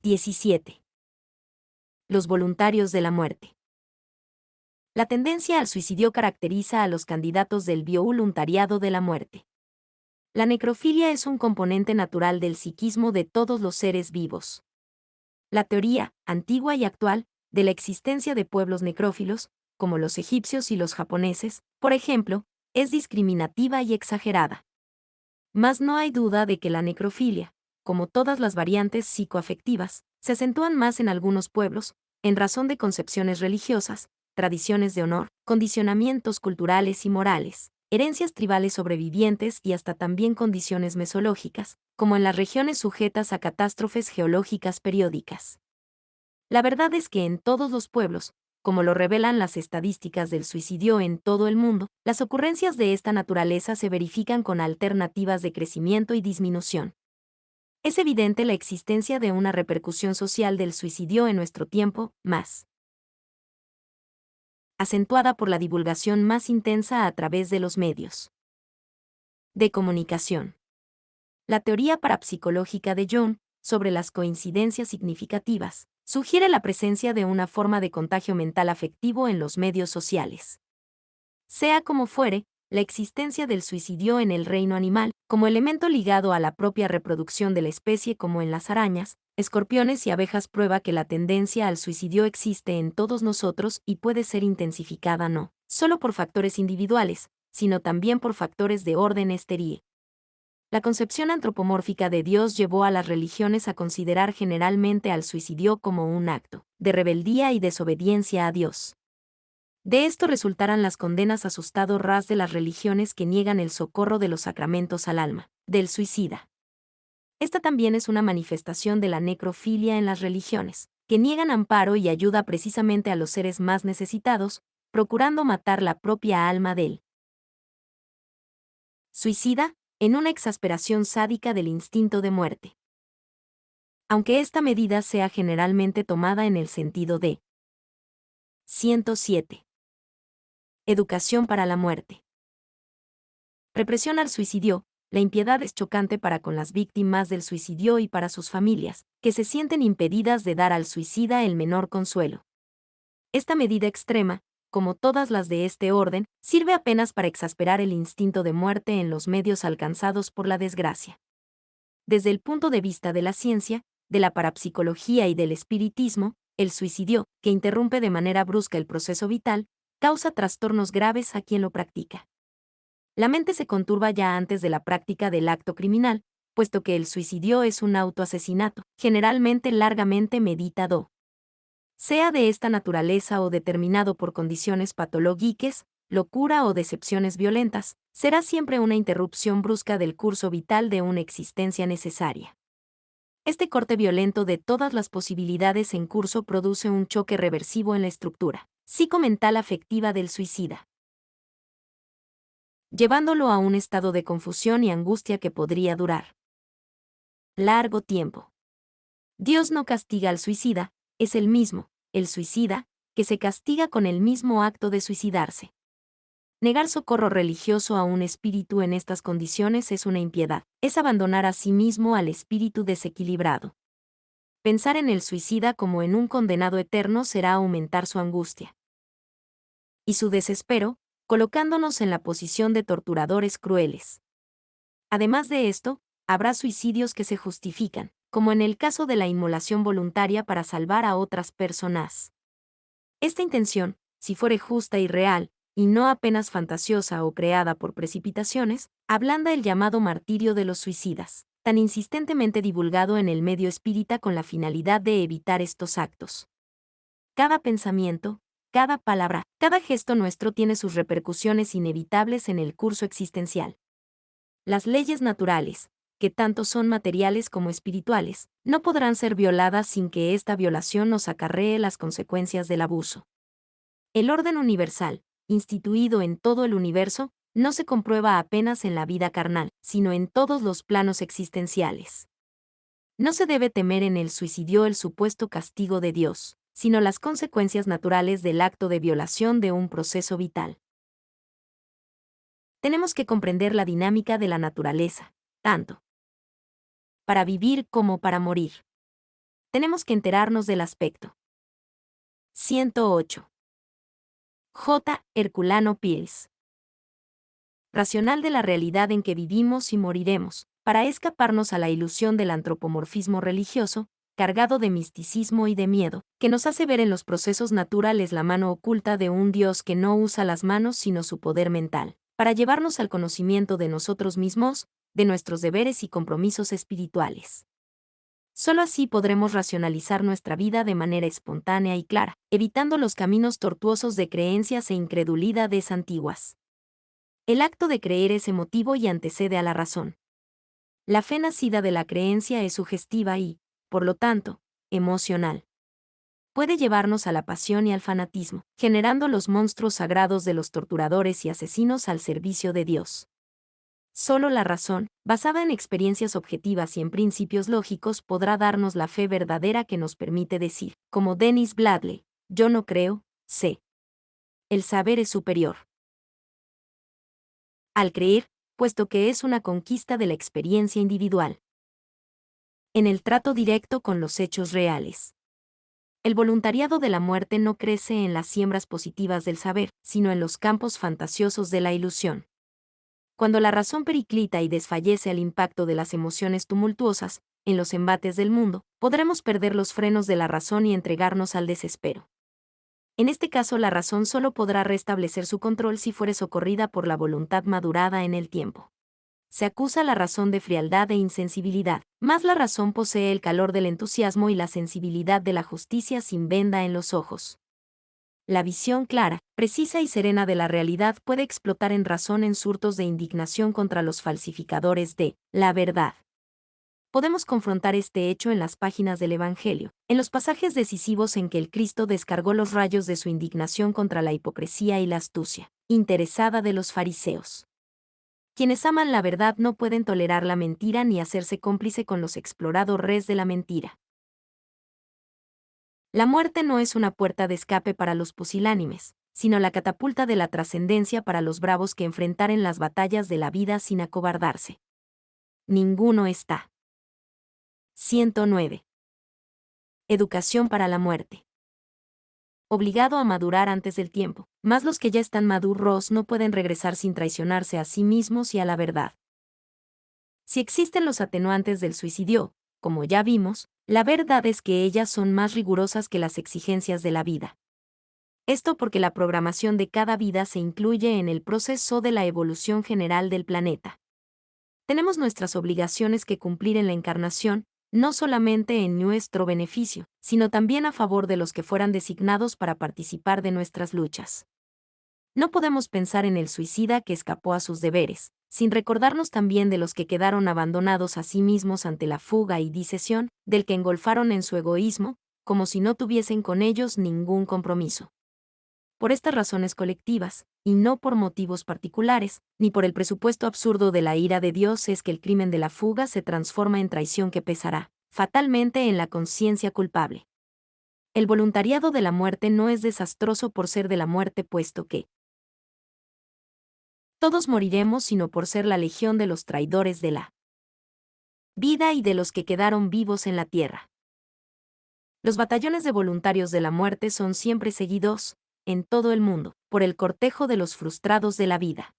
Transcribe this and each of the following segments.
17. Los voluntarios de la muerte. La tendencia al suicidio caracteriza a los candidatos del voluntariado de la muerte. La necrofilia es un componente natural del psiquismo de todos los seres vivos. La teoría, antigua y actual, de la existencia de pueblos necrófilos, como los egipcios y los japoneses, por ejemplo, es discriminativa y exagerada. Mas no hay duda de que la necrofilia, como todas las variantes psicoafectivas, se acentúan más en algunos pueblos, en razón de concepciones religiosas, tradiciones de honor, condicionamientos culturales y morales, herencias tribales sobrevivientes y hasta también condiciones mesológicas, como en las regiones sujetas a catástrofes geológicas periódicas. La verdad es que en todos los pueblos, como lo revelan las estadísticas del suicidio en todo el mundo, las ocurrencias de esta naturaleza se verifican con alternativas de crecimiento y disminución. Es evidente la existencia de una repercusión social del suicidio en nuestro tiempo, más acentuada por la divulgación más intensa a través de los medios de comunicación. La teoría parapsicológica de Jung, sobre las coincidencias significativas, sugiere la presencia de una forma de contagio mental afectivo en los medios sociales. Sea como fuere, la existencia del suicidio en el reino animal, como elemento ligado a la propia reproducción de la especie como en las arañas, escorpiones y abejas prueba que la tendencia al suicidio existe en todos nosotros y puede ser intensificada no solo por factores individuales, sino también por factores de orden exterior. La concepción antropomórfica de Dios llevó a las religiones a considerar generalmente al suicidio como un acto de rebeldía y desobediencia a Dios. De esto resultarán las condenas a su estado ras de las religiones que niegan el socorro de los sacramentos al alma del suicida. Esta también es una manifestación de la necrofilia en las religiones, que niegan amparo y ayuda precisamente a los seres más necesitados, procurando matar la propia alma del suicida, en una exasperación sádica del instinto de muerte. Aunque esta medida sea generalmente tomada en el sentido de 107. Educación para la muerte. Represión al suicidio. La impiedad es chocante para con las víctimas del suicidio y para sus familias, que se sienten impedidas de dar al suicida el menor consuelo. Esta medida extrema, como todas las de este orden, sirve apenas para exasperar el instinto de muerte en los medios alcanzados por la desgracia. Desde el punto de vista de la ciencia, de la parapsicología y del espiritismo, el suicidio, que interrumpe de manera brusca el proceso vital, causa trastornos graves a quien lo practica. La mente se conturba ya antes de la práctica del acto criminal, puesto que el suicidio es un autoasesinato, generalmente largamente meditado. Sea de esta naturaleza o determinado por condiciones patológicas, locura o decepciones violentas, será siempre una interrupción brusca del curso vital de una existencia necesaria. Este corte violento de todas las posibilidades en curso produce un choque reversivo en la estructura psicomental afectiva del suicida, llevándolo a un estado de confusión y angustia que podría durar largo tiempo. Dios no castiga al suicida, es el mismo, el suicida, que se castiga con el mismo acto de suicidarse. Negar socorro religioso a un espíritu en estas condiciones es una impiedad, es abandonar a sí mismo al espíritu desequilibrado. Pensar en el suicida como en un condenado eterno será aumentar su angustia y su desespero, colocándonos en la posición de torturadores crueles. Además de esto, habrá suicidios que se justifican, como en el caso de la inmolación voluntaria para salvar a otras personas. Esta intención, si fuere justa y real, y no apenas fantasiosa o creada por precipitaciones, ablanda el llamado martirio de los suicidas, tan insistentemente divulgado en el medio espírita con la finalidad de evitar estos actos. Cada pensamiento, cada palabra, cada gesto nuestro tiene sus repercusiones inevitables en el curso existencial. Las leyes naturales, que tanto son materiales como espirituales, no podrán ser violadas sin que esta violación nos acarree las consecuencias del abuso. El orden universal, instituido en todo el universo, no se comprueba apenas en la vida carnal, sino en todos los planos existenciales. No se debe temer en el suicidio el supuesto castigo de Dios, sino las consecuencias naturales del acto de violación de un proceso vital. Tenemos que comprender la dinámica de la naturaleza, tanto para vivir como para morir. tenemos que enterarnos del aspecto. 108. J. Herculano Pires. Racional de la realidad en que vivimos y moriremos, para escaparnos a la ilusión del antropomorfismo religioso, cargado de misticismo y de miedo, que nos hace ver en los procesos naturales la mano oculta de un Dios que no usa las manos sino su poder mental, para llevarnos al conocimiento de nosotros mismos, de nuestros deberes y compromisos espirituales. Solo así podremos racionalizar nuestra vida de manera espontánea y clara, evitando los caminos tortuosos de creencias e incredulidades antiguas. El acto de creer es emotivo y antecede a la razón. La fe nacida de la creencia es sugestiva y, por lo tanto, emocional. Puede llevarnos a la pasión y al fanatismo, generando los monstruos sagrados de los torturadores y asesinos al servicio de Dios. Solo la razón, basada en experiencias objetivas y en principios lógicos, podrá darnos la fe verdadera que nos permite decir, como Dennis Bradley, yo no creo, sé. El saber es superior. Al creer, puesto que es una conquista de la experiencia individual. En el trato directo con los hechos reales. El voluntariado de la muerte no crece en las siembras positivas del saber, sino en los campos fantasiosos de la ilusión. Cuando la razón periclita y desfallece al impacto de las emociones tumultuosas, en los embates del mundo, podremos perder los frenos de la razón y entregarnos al desespero. En este caso, la razón solo podrá restablecer su control si fuere socorrida por la voluntad madurada en el tiempo. Se acusa la razón de frialdad e insensibilidad, mas la razón posee el calor del entusiasmo y la sensibilidad de la justicia sin venda en los ojos. La visión clara, precisa y serena de la realidad puede explotar en razón en surtos de indignación contra los falsificadores de la verdad. Podemos confrontar este hecho en las páginas del Evangelio, en los pasajes decisivos en que el Cristo descargó los rayos de su indignación contra la hipocresía y la astucia interesada de los fariseos. Quienes aman la verdad no pueden tolerar la mentira ni hacerse cómplice con los exploradores de la mentira. La muerte no es una puerta de escape para los pusilánimes, sino la catapulta de la trascendencia para los bravos que enfrentaren las batallas de la vida sin acobardarse. Ninguno está. 109. Educación para la muerte. Obligado a madurar antes del tiempo, mas los que ya están maduros no pueden regresar sin traicionarse a sí mismos y a la verdad. Si existen los atenuantes del suicidio, como ya vimos, la verdad es que ellas son más rigurosas que las exigencias de la vida. Esto porque la programación de cada vida se incluye en el proceso de la evolución general del planeta. Tenemos nuestras obligaciones que cumplir en la encarnación, no solamente en nuestro beneficio, sino también a favor de los que fueran designados para participar de nuestras luchas. No podemos pensar en el suicida que escapó a sus deberes, sin recordarnos también de los que quedaron abandonados a sí mismos ante la fuga y disesión, del que engolfaron en su egoísmo, como si no tuviesen con ellos ningún compromiso. Por estas razones colectivas, y no por motivos particulares, ni por el presupuesto absurdo de la ira de Dios es que el crimen de la fuga se transforma en traición que pesará, fatalmente en la conciencia culpable. El voluntariado de la muerte no es desastroso por ser de la muerte puesto que todos moriremos sino por ser la legión de los traidores de la vida y de los que quedaron vivos en la tierra. Los batallones de voluntarios de la muerte son siempre seguidos, en todo el mundo, por el cortejo de los frustrados de la vida.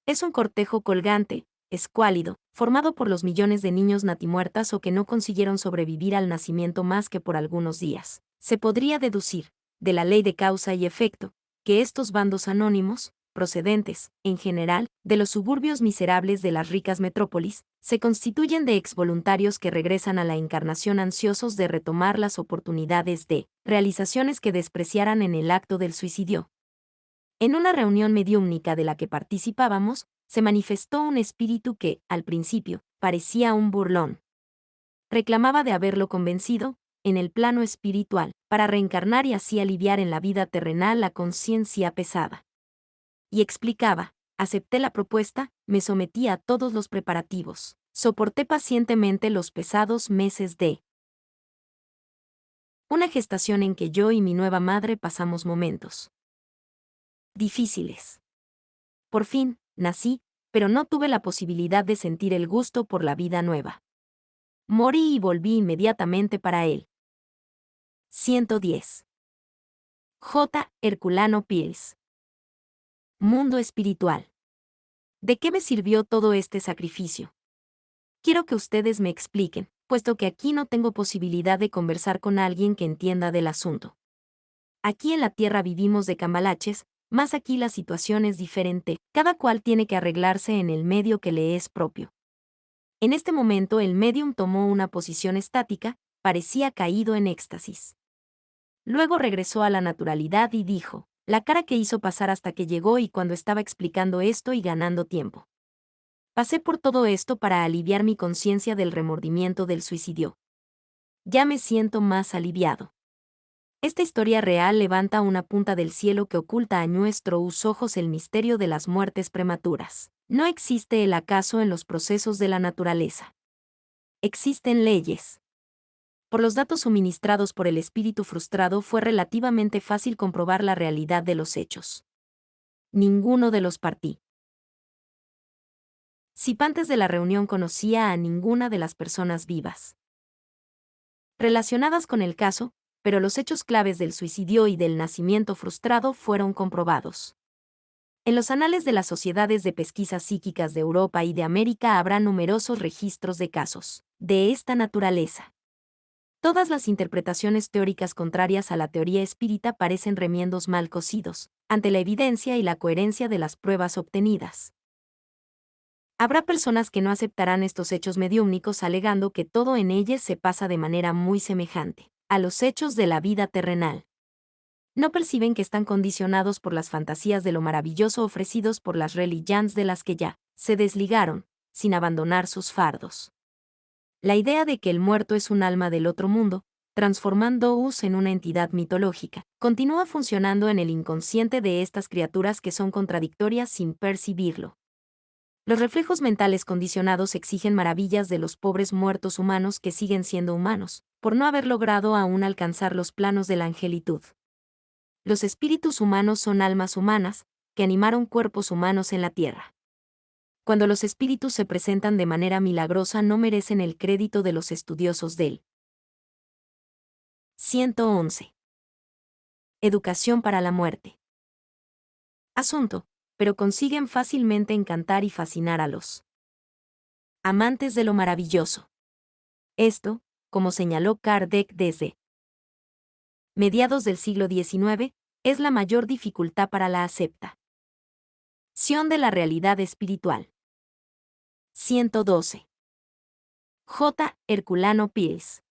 Es un cortejo colgante, escuálido, formado por los millones de niños natimuertas o que no consiguieron sobrevivir al nacimiento más que por algunos días. Se podría deducir, de la ley de causa y efecto, que estos bandos anónimos, procedentes, en general, de los suburbios miserables de las ricas metrópolis, se constituyen de exvoluntarios que regresan a la encarnación ansiosos de retomar las oportunidades de realizaciones que despreciaran en el acto del suicidio. En una reunión mediúmnica de la que participábamos, se manifestó un espíritu que, al principio, parecía un burlón. Reclamaba de haberlo convencido, en el plano espiritual, para reencarnar y así aliviar en la vida terrenal la conciencia pesada. Y explicaba, acepté la propuesta, me sometí a todos los preparativos, soporté pacientemente los pesados meses de una gestación en que yo y mi nueva madre pasamos momentos difíciles. Por fin, nací, pero no tuve la posibilidad de sentir el gusto por la vida nueva. Morí y volví inmediatamente para él. 110. J. Herculano Pires. Mundo espiritual. ¿De qué me sirvió todo este sacrificio? Quiero que ustedes me expliquen, puesto que aquí no tengo posibilidad de conversar con alguien que entienda del asunto. Aquí en la Tierra vivimos de cambalaches, más aquí la situación es diferente, cada cual tiene que arreglarse en el medio que le es propio. En este momento el médium tomó una posición estática, parecía caído en éxtasis. Luego regresó a la naturalidad y dijo, la cara que hizo pasar hasta que llegó y cuando estaba explicando esto y ganando tiempo. Pasé por todo esto para aliviar mi conciencia del remordimiento del suicidio. Ya me siento más aliviado. Esta historia real levanta una punta del cielo que oculta a nuestros ojos el misterio de las muertes prematuras. No existe el acaso en los procesos de la naturaleza. Existen leyes. Por los datos suministrados por el espíritu frustrado fue relativamente fácil comprobar la realidad de los hechos. Ninguno de los partí. Cipantes de la reunión conocía a ninguna de las personas vivas relacionadas con el caso, pero los hechos claves del suicidio y del nacimiento frustrado fueron comprobados. En los anales de las sociedades de pesquisas psíquicas de Europa y de América habrá numerosos registros de casos de esta naturaleza. Todas las interpretaciones teóricas contrarias a la teoría espírita parecen remiendos mal cosidos, ante la evidencia y la coherencia de las pruebas obtenidas. Habrá personas que no aceptarán estos hechos mediúmnicos alegando que todo en ellos se pasa de manera muy semejante a los hechos de la vida terrenal. No perciben que están condicionados por las fantasías de lo maravilloso ofrecidos por las religiones de las que ya se desligaron, sin abandonar sus fardos. La idea de que el muerto es un alma del otro mundo, transformándoos en una entidad mitológica, continúa funcionando en el inconsciente de estas criaturas que son contradictorias sin percibirlo. Los reflejos mentales condicionados exigen maravillas de los pobres muertos humanos que siguen siendo humanos, por no haber logrado aún alcanzar los planos de la angelitud. Los espíritus humanos son almas humanas, que animaron cuerpos humanos en la tierra. Cuando los espíritus se presentan de manera milagrosa no merecen el crédito de los estudiosos del 111. Educación para la muerte. Asunto, pero consiguen fácilmente encantar y fascinar a los amantes de lo maravilloso. Esto, como señaló Kardec desde mediados del siglo XIX, es la mayor dificultad para la aceptación de la realidad espiritual. 112. J. Herculano Pires.